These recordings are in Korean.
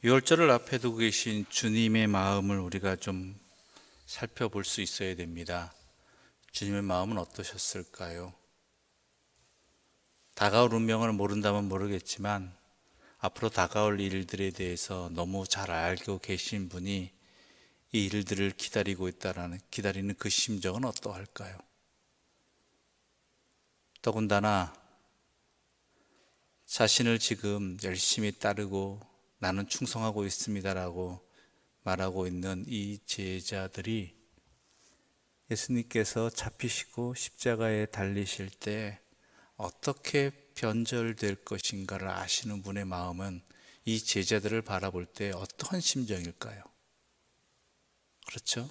유월절을 앞에 두고 계신 주님의 마음을 우리가 좀 살펴볼 수 있어야 됩니다. 주님의 마음은 어떠셨을까요? 다가올 운명을 모른다면 모르겠지만 앞으로 다가올 일들에 대해서 너무 잘 알고 계신 분이 이 일들을 기다리는 그 심정은 어떠할까요? 더군다나 자신을 지금 열심히 따르고 나는 충성하고 있습니다라고 말하고 있는 이 제자들이 예수님께서 잡히시고 십자가에 달리실 때 어떻게 변절될 것인가를 아시는 분의 마음은 이 제자들을 바라볼 때 어떠한 심정일까요? 그렇죠?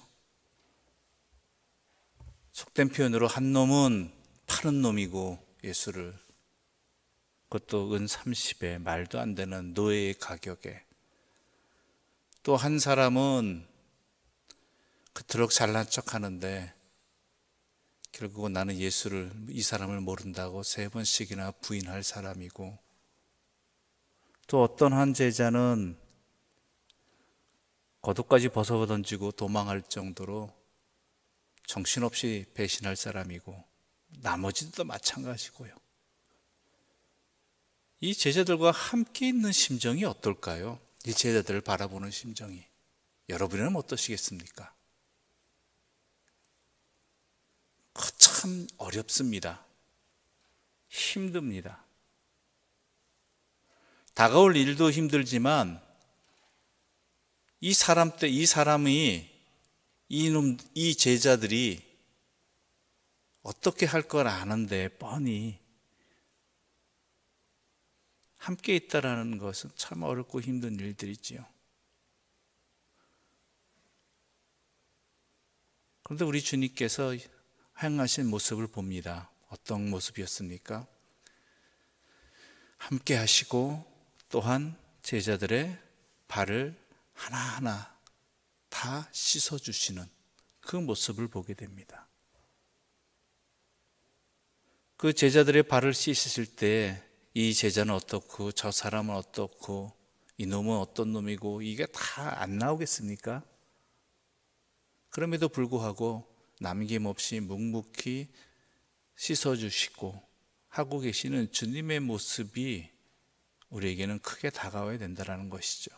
속된 표현으로 한 놈은 파는 놈이고 예수를, 그것도 은 30에 말도 안 되는 노예의 가격에, 또 한 사람은 그토록 잘난 척 하는데 결국은 나는 예수를, 이 사람을 모른다고 3번씩이나 부인할 사람이고, 또 어떤 한 제자는 겉옷까지 벗어 던지고 도망할 정도로 정신없이 배신할 사람이고, 나머지도 마찬가지고요. 이 제자들과 함께 있는 심정이 어떨까요? 이 제자들을 바라보는 심정이 여러분은 어떠시겠습니까? 참 어렵습니다. 힘듭니다. 다가올 일도 힘들지만 이 제자들이 어떻게 할 걸 아는데 뻔히 함께 있다라는 것은 참 어렵고 힘든 일들이지요. 그런데 우리 주님께서 행하신 모습을 봅니다. 어떤 모습이었습니까? 함께 하시고 또한 제자들의 발을 하나하나 다 씻어주시는 그 모습을 보게 됩니다. 그 제자들의 발을 씻으실 때 이 제자는 어떻고 저 사람은 어떻고 이놈은 어떤 놈이고 이게 다 안 나오겠습니까? 그럼에도 불구하고 남김없이 묵묵히 씻어주시고 하고 계시는 주님의 모습이 우리에게는 크게 다가와야 된다는 것이죠.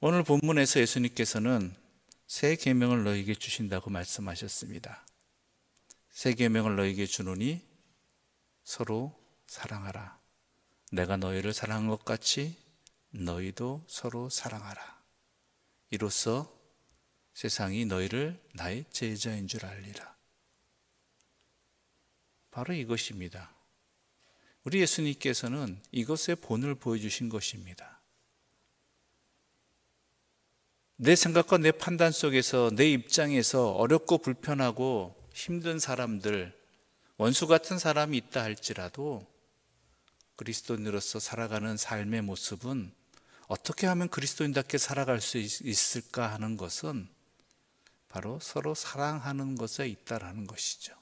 오늘 본문에서 예수님께서는 새 계명을 너희에게 주신다고 말씀하셨습니다. 새 계명을 너희에게 주노니 서로 사랑하라. 내가 너희를 사랑한 것 같이 너희도 서로 사랑하라. 이로써 세상이 너희를 나의 제자인 줄 알리라. 바로 이것입니다. 우리 예수님께서는 이것의 본을 보여주신 것입니다. 내 생각과 내 판단 속에서 내 입장에서 어렵고 불편하고 힘든 사람들, 원수 같은 사람이 있다 할지라도 그리스도인으로서 살아가는 삶의 모습은 어떻게 하면 그리스도인답게 살아갈 수 있을까 하는 것은 바로 서로 사랑하는 것에 있다라는 것이죠.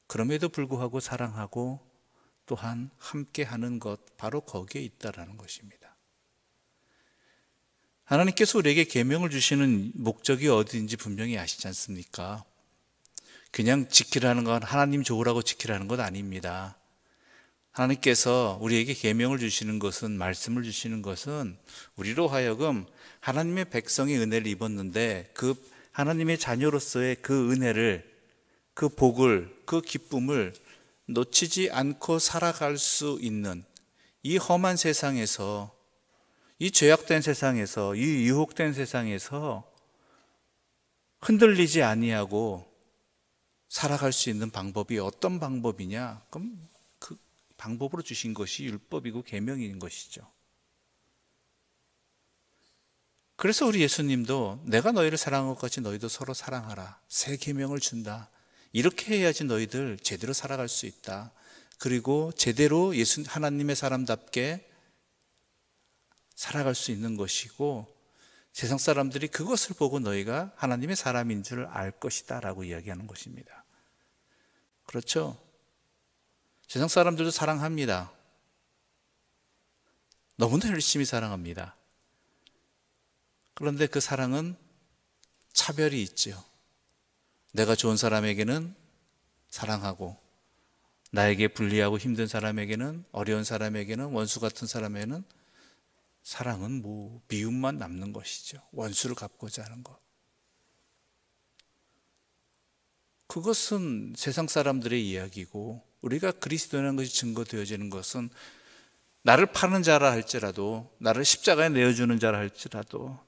그럼에도 불구하고 사랑하고 또한 함께하는 것, 바로 거기에 있다라는 것입니다. 하나님께서 우리에게 계명을 주시는 목적이 어디인지 분명히 아시지 않습니까? 그냥 지키라는 건 하나님 좋으라고 지키라는 것 아닙니다. 하나님께서 우리에게 계명을 주시는 것은, 말씀을 주시는 것은 우리로 하여금 하나님의 백성의 은혜를 입었는데 그 하나님의 자녀로서의 그 은혜를, 그 복을, 그 기쁨을 놓치지 않고 살아갈 수 있는 이 험한 세상에서, 이 죄악된 세상에서, 이 유혹된 세상에서 흔들리지 아니하고 살아갈 수 있는 방법이 어떤 방법이냐? 그럼 그 방법으로 주신 것이 율법이고 계명인 것이죠. 그래서 우리 예수님도 내가 너희를 사랑한 것 같이 너희도 서로 사랑하라. 새 계명을 준다. 이렇게 해야지 너희들 제대로 살아갈 수 있다. 그리고 제대로 하나님의 사람답게 살아갈 수 있는 것이고, 세상 사람들이 그것을 보고 너희가 하나님의 사람인 줄 알 것이다 라고 이야기하는 것입니다. 그렇죠? 세상 사람들도 사랑합니다. 너무나 열심히 사랑합니다. 그런데 그 사랑은 차별이 있죠. 내가 좋은 사람에게는 사랑하고, 나에게 불리하고 힘든 사람에게는, 어려운 사람에게는, 원수 같은 사람에게는 사랑은 미움만 남는 것이죠. 원수를 갚고자 하는 것. 그것은 세상 사람들의 이야기고, 우리가 그리스도라는 것이 증거되어지는 것은 나를 파는 자라 할지라도, 나를 십자가에 내어주는 자라 할지라도,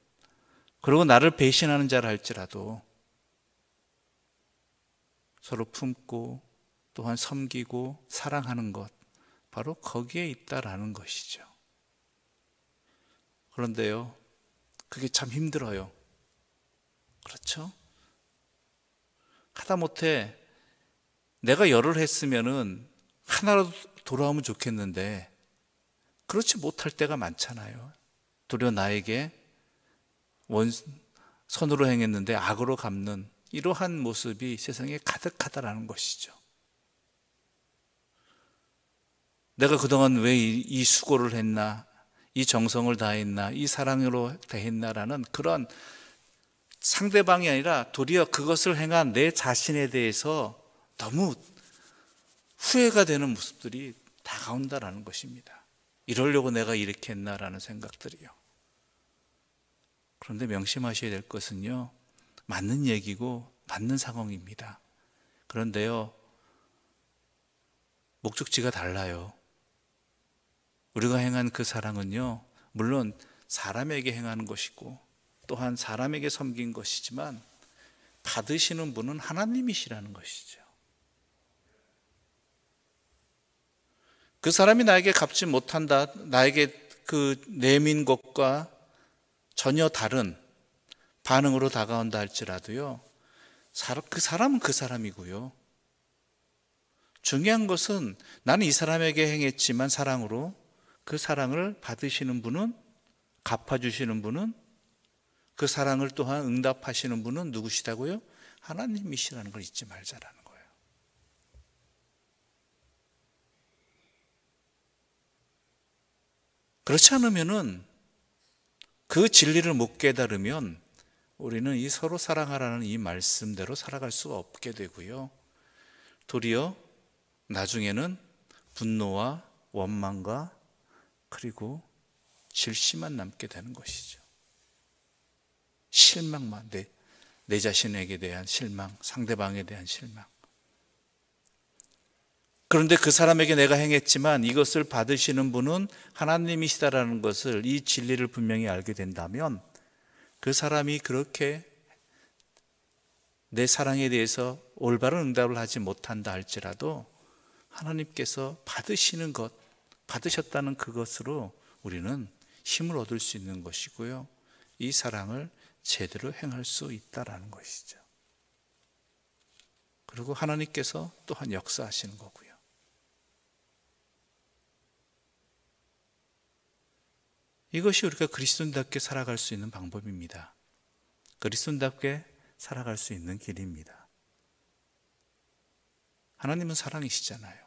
그리고 나를 배신하는 자라 할지라도 서로 품고 또한 섬기고 사랑하는 것, 바로 거기에 있다라는 것이죠. 그런데요, 그게 참 힘들어요. 그렇죠? 하다못해 내가 열을 했으면은 하나라도 돌아오면 좋겠는데 그렇지 못할 때가 많잖아요. 도리어 나에게 선으로 행했는데 악으로 갚는 이러한 모습이 세상에 가득하다라는 것이죠. 내가 그동안 왜 이 수고를 했나, 이 정성을 다했나, 이 사랑으로 대했나라는 그런 상대방이 아니라 도리어 그것을 행한 내 자신에 대해서 너무 후회가 되는 모습들이 다가온다라는 것입니다. 이러려고 내가 이렇게 했나라는 생각들이요. 그런데 명심하셔야 될 것은요, 맞는 얘기고 맞는 상황입니다. 그런데요, 목적지가 달라요. 우리가 행한 그 사랑은요, 물론 사람에게 행하는 것이고 또한 사람에게 섬긴 것이지만 받으시는 분은 하나님이시라는 것이죠. 그 사람이 나에게 갚지 못한다, 나에게 그 내민 것과 전혀 다른 반응으로 다가온다 할지라도요, 그 사람은 그 사람이고요. 중요한 것은 나는 이 사람에게 행했지만 사랑으로 그 사랑을 받으시는 분은, 갚아주시는 분은, 그 사랑을 또한 응답하시는 분은 누구시다고요? 하나님이시라는 걸 잊지 말자라는 거예요. 그렇지 않으면은, 그 진리를 못 깨달으면 우리는 이 서로 사랑하라는 이 말씀대로 살아갈 수가 없게 되고요. 도리어 나중에는 분노와 원망과 그리고 질시만 남게 되는 것이죠. 실망만, 내 자신에게 대한 실망, 상대방에 대한 실망. 그런데 그 사람에게 내가 행했지만 이것을 받으시는 분은 하나님이시다라는 것을, 이 진리를 분명히 알게 된다면 그 사람이 그렇게 내 사랑에 대해서 올바른 응답을 하지 못한다 할지라도 하나님께서 받으시는 것, 받으셨다는 그것으로 우리는 힘을 얻을 수 있는 것이고요, 이 사랑을 제대로 행할 수 있다라는 것이죠. 그리고 하나님께서 또한 역사하시는 거고요. 이것이 우리가 그리스도인답게 살아갈 수 있는 방법입니다. 그리스도인답게 살아갈 수 있는 길입니다. 하나님은 사랑이시잖아요.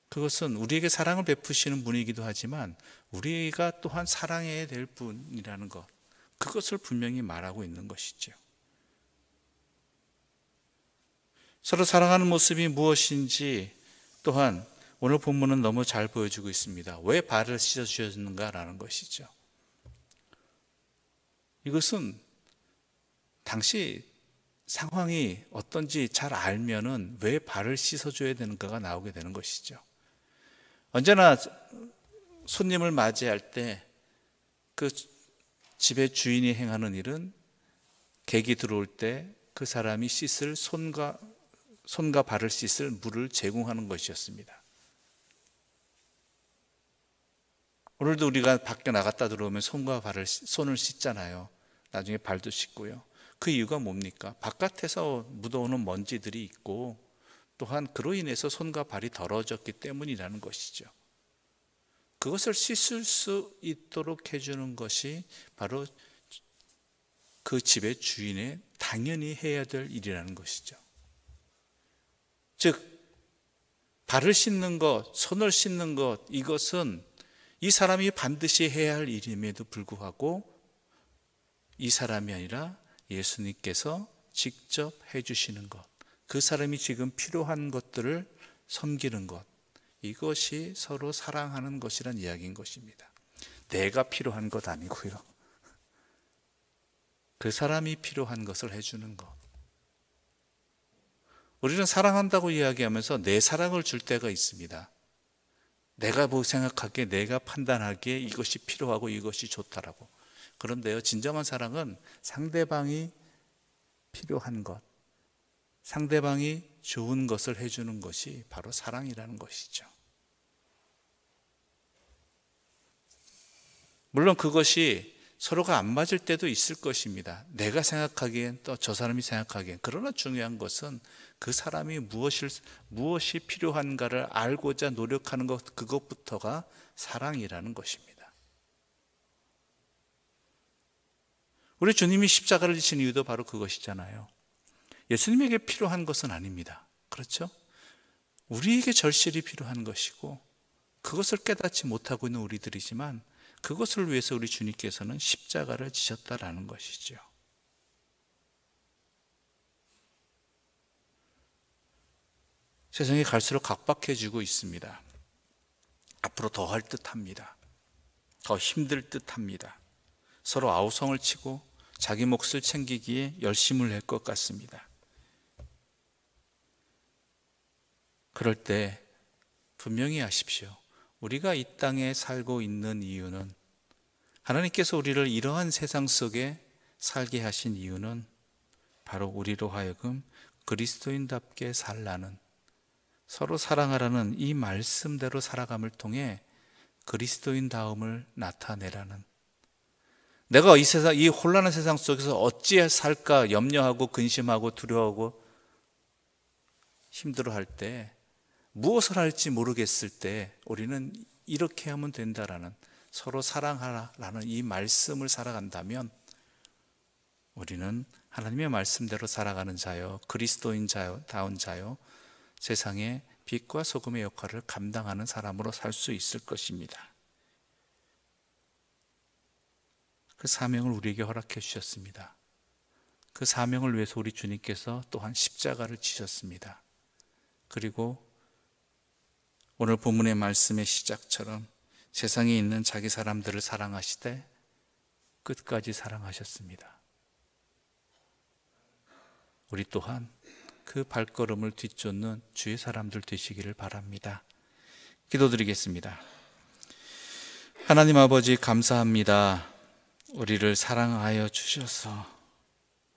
그것은 우리에게 사랑을 베푸시는 분이기도 하지만 우리가 또한 사랑해야 될 분이라는 것, 그것을 분명히 말하고 있는 것이죠. 서로 사랑하는 모습이 무엇인지 또한 오늘 본문은 너무 잘 보여주고 있습니다. 왜 발을 씻어주셨는가라는 것이죠. 이것은 당시 상황이 어떤지 잘 알면은 왜 발을 씻어줘야 되는가가 나오게 되는 것이죠. 언제나 손님을 맞이할 때 그 집의 주인이 행하는 일은 객이 들어올 때 그 사람이 씻을 손과 발을 씻을 물을 제공하는 것이었습니다. 오늘도 우리가 밖에 나갔다 들어오면 손을 씻잖아요. 나중에 발도 씻고요. 그 이유가 뭡니까? 바깥에서 묻어오는 먼지들이 있고 또한 그로 인해서 손과 발이 더러워졌기 때문이라는 것이죠. 그것을 씻을 수 있도록 해주는 것이 바로 그 집의 주인의 당연히 해야 될 일이라는 것이죠. 즉 발을 씻는 것, 손을 씻는 것, 이것은 이 사람이 반드시 해야 할 일임에도 불구하고 이 사람이 아니라 예수님께서 직접 해주시는 것, 그 사람이 지금 필요한 것들을 섬기는 것, 이것이 서로 사랑하는 것이란 이야기인 것입니다. 내가 필요한 것 아니고요. 그 사람이 필요한 것을 해주는 것. 우리는 사랑한다고 이야기하면서 내 사랑을 줄 때가 있습니다. 내가 뭐 생각하기에, 내가 판단하기에 이것이 필요하고 이것이 좋다라고. 그런데요, 진정한 사랑은 상대방이 필요한 것, 상대방이 좋은 것을 해주는 것이 바로 사랑이라는 것이죠. 물론 그것이 서로가 안 맞을 때도 있을 것입니다. 내가 생각하기엔 또 저 사람이 생각하기엔. 그러나 중요한 것은 그 사람이 무엇이 필요한가를 알고자 노력하는 것, 그것부터가 사랑이라는 것입니다. 우리 주님이 십자가를 지신 이유도 바로 그것이잖아요. 예수님에게 필요한 것은 아닙니다. 그렇죠? 우리에게 절실히 필요한 것이고 그것을 깨닫지 못하고 있는 우리들이지만 그것을 위해서 우리 주님께서는 십자가를 지셨다라는 것이죠. 세상이 갈수록 각박해지고 있습니다. 앞으로 더 할 듯합니다. 더 힘들 듯합니다. 서로 아우성을 치고 자기 몫을 챙기기에 열심을 할 것 같습니다. 그럴 때 분명히 아십시오. 우리가 이 땅에 살고 있는 이유는, 하나님께서 우리를 이러한 세상 속에 살게 하신 이유는 바로 우리로 하여금 그리스도인답게 살라는, 서로 사랑하라는 이 말씀대로 살아감을 통해 그리스도인다움을 나타내라는, 내가 이 혼란한 세상 속에서 어찌 살까 염려하고 근심하고 두려워하고 힘들어할 때, 무엇을 할지 모르겠을 때 우리는 이렇게 하면 된다라는, 서로 사랑하라는 이 말씀을 살아간다면 우리는 하나님의 말씀대로 살아가는 자요, 그리스도인다운 자요, 세상의 빛과 소금의 역할을 감당하는 사람으로 살 수 있을 것입니다. 그 사명을 우리에게 허락해 주셨습니다. 그 사명을 위해서 우리 주님께서 또한 십자가를 지셨습니다. 그리고 오늘 본문의 말씀의 시작처럼 세상에 있는 자기 사람들을 사랑하시되 끝까지 사랑하셨습니다. 우리 또한 그 발걸음을 뒤쫓는 주의 사람들 되시기를 바랍니다. 기도드리겠습니다. 하나님 아버지, 감사합니다. 우리를 사랑하여 주셔서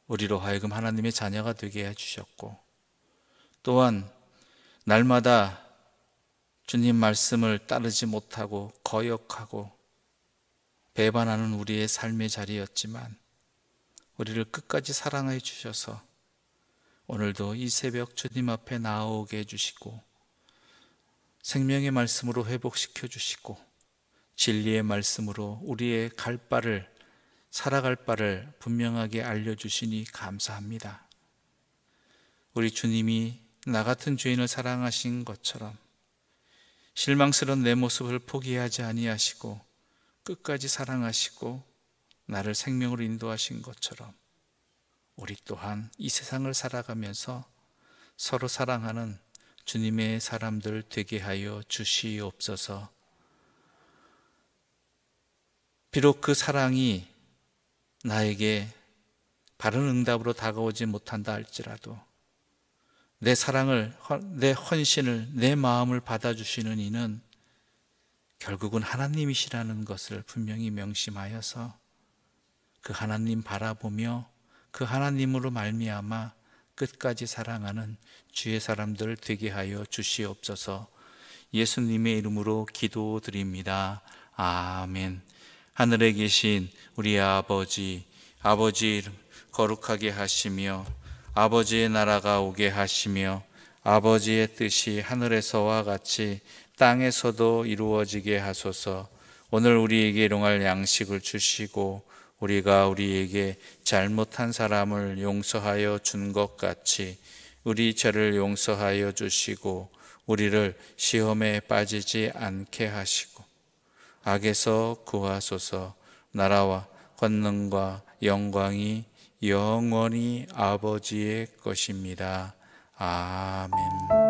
우리로 하여금 하나님의 자녀가 되게 해주셨고, 또한 날마다 주님 말씀을 따르지 못하고 거역하고 배반하는 우리의 삶의 자리였지만 우리를 끝까지 사랑해 주셔서 오늘도 이 새벽 주님 앞에 나아오게 해주시고 생명의 말씀으로 회복시켜 주시고 진리의 말씀으로 우리의 살아갈 바를 분명하게 알려주시니 감사합니다. 우리 주님이 나 같은 죄인을 사랑하신 것처럼 실망스러운 내 모습을 포기하지 아니하시고 끝까지 사랑하시고 나를 생명으로 인도하신 것처럼 우리 또한 이 세상을 살아가면서 서로 사랑하는 주님의 사람들 되게 하여 주시옵소서. 비록 그 사랑이 나에게 바른 응답으로 다가오지 못한다 할지라도 내 사랑을, 내 헌신을, 내 마음을 받아주시는 이는 결국은 하나님이시라는 것을 분명히 명심하여서 그 하나님 바라보며 그 하나님으로 말미암아 끝까지 사랑하는 주의 사람들 되게 하여 주시옵소서. 예수님의 이름으로 기도드립니다. 아멘. 하늘에 계신 우리 아버지 이름 거룩하게 하시며 아버지의 나라가 오게 하시며 아버지의 뜻이 하늘에서와 같이 땅에서도 이루어지게 하소서. 오늘 우리에게 일용할 양식을 주시고 우리가 우리에게 잘못한 사람을 용서하여 준 것 같이 우리 죄를 용서하여 주시고 우리를 시험에 빠지지 않게 하시고 악에서 구하소서. 나라와 권능과 영광이 영원히 아버지의 것입니다. 아멘.